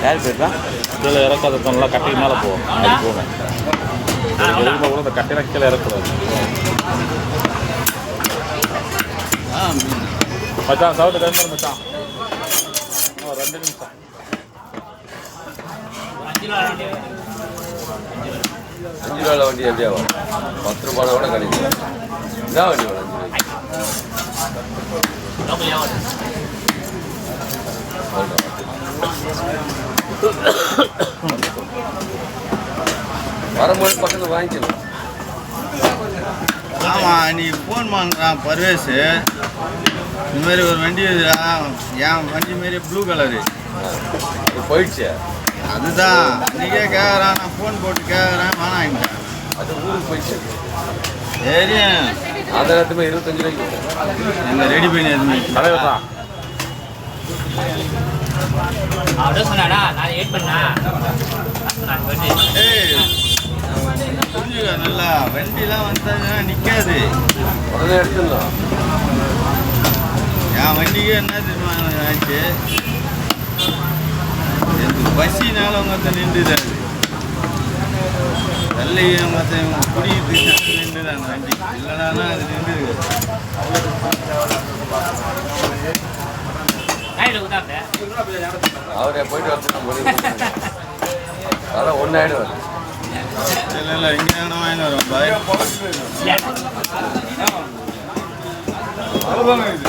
யார் பேருப்பா? கீழே இறக்காத தோணலாம் கட்டைக்கு மேலே போகும். அது போகும். எதுக்குமே கூட இந்த கட்டையெல்லாம் கீழே இறக்கூடாது. மச்சான் சவுண்ட் டைம் மச்சான். 2 நிமிஷம். 5 ரூபா வண்டி எப்படியா வரும்? 10 ரூபாய் கூட கிடைக்கும். என்ன வண்டி வரும்? 5 வரும்போது பக்கத்தில் வாங்கிக்கணும். ஆமாம், நீ ஃபோன் பண்ணுறான் பர்வேஸ், இந்த மாதிரி ஒரு வண்டி என் வண்டி மாரி ப்ளூ கலரு போயிடுச்சு. அதுதான் அன்றைக்கே கேட்குறான், நான் ஃபோன் போட்டு கேட்குறேன், வேணாங்கிட்டேன். அது ஊருக்கு போயிடுச்சு. சரி, அந்த நேரத்துமே 25 ரூபாய்க்கு எங்கள் ரெடி பண்ணி எதுவுமே தலைவர் தான் சொன்னாடா நான் வெயிட் பண்ணா புரிஞ்சுக்க நல்லா. வண்டிலாம் வந்ததுன்னா நிற்காது, உடனே எடுத்துடலாம். என் வண்டிக்கு என்ன தெரியுமா ஆச்சு, எனக்கு பசினால உங்கள்கிட்ட நின்றுதாது, வெள்ளையும் மற்ற குடிக்கிறதுக்கு நின்றுதான் அந்த வண்டி, இல்லைனா அது நின்றுது. அவரே போயிட்டு வரணும். அதான் ஒன்றாயிடுவார். இல்லை இங்கே என்ன வாங்கிட்டு வரோம் பாய். இது